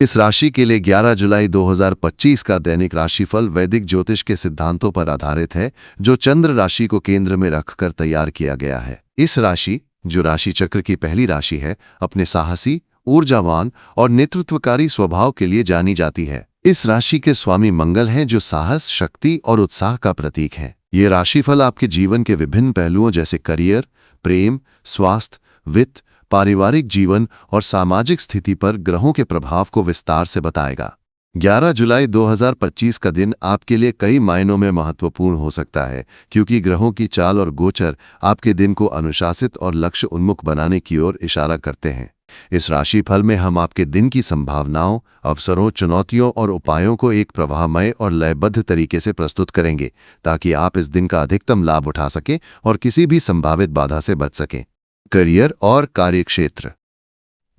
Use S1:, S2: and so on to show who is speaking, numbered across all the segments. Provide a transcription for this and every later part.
S1: इस राशि के लिए 11 जुलाई 2025 का दैनिक राशिफल वैदिक ज्योतिष के सिद्धांतों पर आधारित है, जो चंद्र राशि को केंद्र में रखकर तैयार किया गया है। इस राशि, जो राशि चक्र की पहली राशि है, अपने साहसी, ऊर्जावान और नेतृत्वकारी स्वभाव के लिए जानी जाती है। इस राशि के स्वामी मंगल हैं, जो साहस, शक्ति और उत्साह का प्रतीक है। ये राशिफल आपके जीवन के विभिन्न पहलुओं जैसे करियर, प्रेम, स्वास्थ्य, वित्त, पारिवारिक जीवन और सामाजिक स्थिति पर ग्रहों के प्रभाव को विस्तार से बताएगा। 11 जुलाई 2025 का दिन आपके लिए कई मायनों में महत्वपूर्ण हो सकता है, क्योंकि ग्रहों की चाल और गोचर आपके दिन को अनुशासित और लक्ष्य उन्मुख बनाने की ओर इशारा करते हैं। इस राशिफल में हम आपके दिन की संभावनाओं, अवसरों, चुनौतियों और उपायों को एक प्रवाहमय और लयबद्ध तरीके से प्रस्तुत करेंगे, ताकि आप इस दिन का अधिकतम लाभ उठा सकें और किसी भी संभावित बाधा से बच सकें। करियर और कार्यक्षेत्र।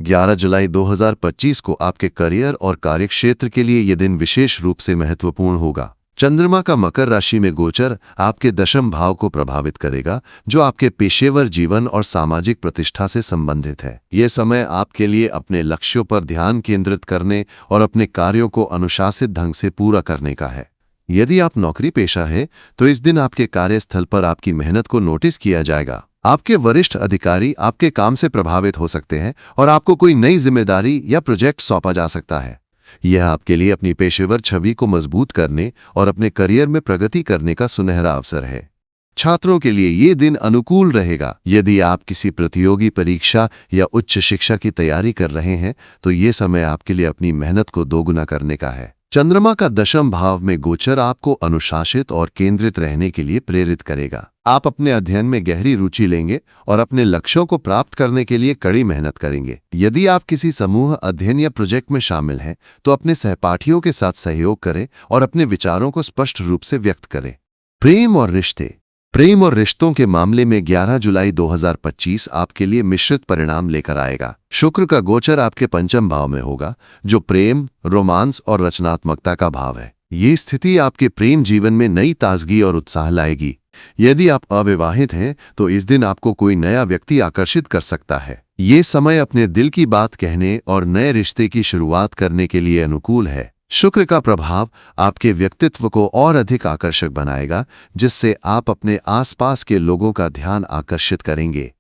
S1: 11 जुलाई 2025 को आपके करियर और कार्यक्षेत्र के लिए यह दिन विशेष रूप से महत्वपूर्ण होगा। चंद्रमा का मकर राशि में गोचर आपके दशम भाव को प्रभावित करेगा, जो आपके पेशेवर जीवन और सामाजिक प्रतिष्ठा से संबंधित है। यह समय आपके लिए अपने लक्ष्यों पर ध्यान केंद्रित करने और अपने कार्यों को अनुशासित ढंग से पूरा करने का है। यदि आप नौकरी पेशा है, तो इस दिन आपके कार्यस्थल पर आपकी मेहनत को नोटिस किया जाएगा। आपके वरिष्ठ अधिकारी आपके काम से प्रभावित हो सकते हैं और आपको कोई नई जिम्मेदारी या प्रोजेक्ट सौंपा जा सकता है। यह आपके लिए अपनी पेशेवर छवि को मजबूत करने और अपने करियर में प्रगति करने का सुनहरा अवसर है। छात्रों के लिए ये दिन अनुकूल रहेगा। यदि आप किसी प्रतियोगी परीक्षा या उच्च शिक्षा की तैयारी कर रहे हैं, तो ये समय आपके लिए अपनी मेहनत को दोगुना करने का है। चंद्रमा का दशम भाव में गोचर आपको अनुशासित और केंद्रित रहने के लिए प्रेरित करेगा। आप अपने अध्ययन में गहरी रुचि लेंगे और अपने लक्ष्यों को प्राप्त करने के लिए कड़ी मेहनत करेंगे। यदि आप किसी समूह अध्ययन या प्रोजेक्ट में शामिल हैं, तो अपने सहपाठियों के साथ सहयोग करें और अपने विचारों को स्पष्ट रूप से व्यक्त करें। प्रेम और रिश्ते। प्रेम और रिश्तों के मामले में 11 जुलाई 2025 आपके लिए मिश्रित परिणाम लेकर आएगा। शुक्र का गोचर आपके पंचम भाव में होगा, जो प्रेम, रोमांस और रचनात्मकता का भाव है। ये स्थिति आपके प्रेम जीवन में नई ताजगी और उत्साह लाएगी। यदि आप अविवाहित हैं, तो इस दिन आपको कोई नया व्यक्ति आकर्षित कर सकता है। ये समय अपने दिल की बात कहने और नए रिश्ते की शुरुआत करने के लिए अनुकूल है। शुक्र का प्रभाव आपके व्यक्तित्व को और अधिक आकर्षक बनाएगा, जिससे आप अपने आसपास के लोगों का ध्यान आकर्षित करेंगे।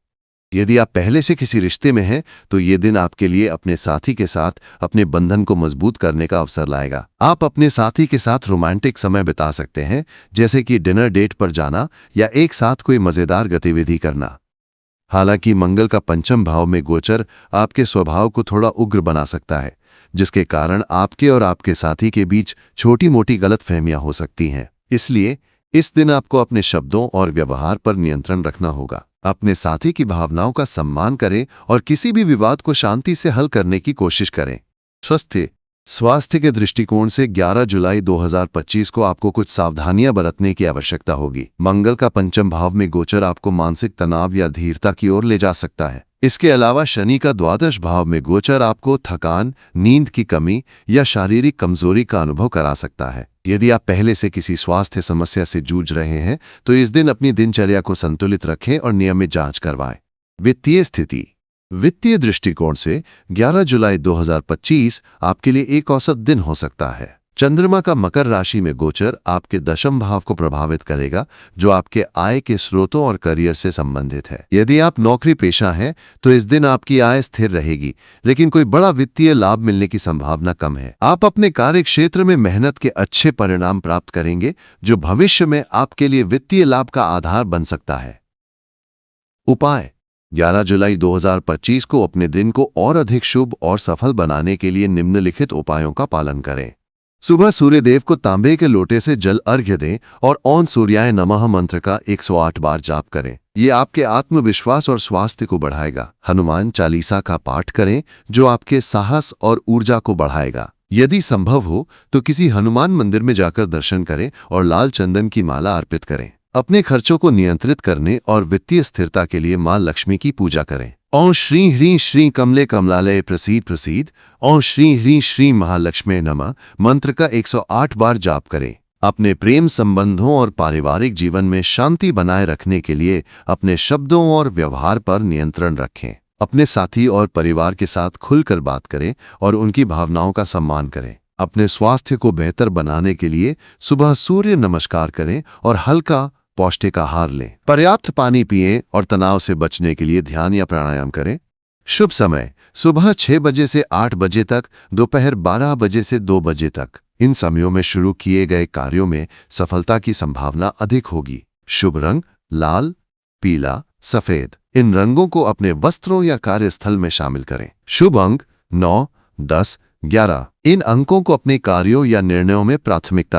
S1: यदि आप पहले से किसी रिश्ते में हैं, तो ये दिन आपके लिए अपने साथी के साथ अपने बंधन को मजबूत करने का अवसर लाएगा। आप अपने साथी के साथ रोमांटिक समय बिता सकते हैं, जैसे कि डिनर डेट पर जाना या एक साथ कोई मजेदार गतिविधि करना। हालांकि मंगल का पंचम भाव में गोचर आपके स्वभाव को थोड़ा उग्र बना सकता है, जिसके कारण आपके और आपके साथी के बीच छोटी मोटी गलतफहमियां हो सकती हैं। इसलिए इस दिन आपको अपने शब्दों और व्यवहार पर नियंत्रण रखना होगा। अपने साथी की भावनाओं का सम्मान करें और किसी भी विवाद को शांति से हल करने की कोशिश करें। स्वास्थ्य के दृष्टिकोण से 11 जुलाई 2025 को आपको कुछ सावधानियां बरतने की आवश्यकता होगी। मंगल का पंचम भाव में गोचर आपको मानसिक तनाव या धीरता की ओर ले जा सकता है। इसके अलावा शनि का द्वादश भाव में गोचर आपको थकान, नींद की कमी या शारीरिक कमजोरी का अनुभव करा सकता है। यदि आप पहले से किसी स्वास्थ्य समस्या से जूझ रहे हैं, तो इस दिन अपनी दिनचर्या को संतुलित रखें और नियमित जांच करवाएं। वित्तीय स्थिति। वित्तीय दृष्टिकोण से 11 जुलाई 2025 आपके लिए एक औसत दिन हो सकता है। चंद्रमा का मकर राशि में गोचर आपके दशम भाव को प्रभावित करेगा, जो आपके आय के स्रोतों और करियर से संबंधित है। यदि आप नौकरी पेशा हैं, तो इस दिन आपकी आय स्थिर रहेगी, लेकिन कोई बड़ा वित्तीय लाभ मिलने की संभावना कम है। आप अपने कार्य क्षेत्र में मेहनत के अच्छे परिणाम प्राप्त करेंगे, जो भविष्य में आपके लिए वित्तीय लाभ का आधार बन सकता है। उपाय। 11 जुलाई 2025 को अपने दिन को और अधिक शुभ और सफल बनाने के लिए निम्नलिखित उपायों का पालन करें। सुबह सूर्यदेव को तांबे के लोटे से जल अर्घ्य दें और ओम सूर्याय नमः मंत्र का 108 बार जाप करें। ये आपके आत्मविश्वास और स्वास्थ्य को बढ़ाएगा। हनुमान चालीसा का पाठ करें, जो आपके साहस और ऊर्जा को बढ़ाएगा। यदि संभव हो तो किसी हनुमान मंदिर में जाकर दर्शन करें और लाल चंदन की माला अर्पित करें। अपने खर्चों को नियंत्रित करने और वित्तीय स्थिरता के लिए मां लक्ष्मी की पूजा करें। ओम श्री ह्रीं श्री कमले कमलालय प्रसीद प्रसीद, ओम श्री ह्रीं श्री महालक्ष्मी नमः मंत्र का 108 बार जाप करें। अपने प्रेम संबंधों और पारिवारिक जीवन में शांति बनाए रखने के लिए अपने शब्दों और व्यवहार पर नियंत्रण रखें। अपने साथी और परिवार के साथ खुलकर बात करें और उनकी भावनाओं का सम्मान करें। अपने स्वास्थ्य को बेहतर बनाने के लिए सुबह सूर्य नमस्कार करें और हल्का पौष्टिक आहार लें। पर्याप्त पानी पिएं और तनाव से बचने के लिए ध्यान या प्राणायाम करें। शुभ समय सुबह 6 बजे से 8 बजे तक, दोपहर 12 बजे से 2 बजे तक। इन समयों में शुरू किए गए कार्यों में सफलता की संभावना अधिक होगी। शुभ रंग लाल, पीला, सफेद। इन रंगों को अपने वस्त्रों या कार्यस्थल में शामिल करें। शुभ अंक 9, 10, 11। इन अंकों को अपने कार्यों या निर्णयों में प्राथमिकता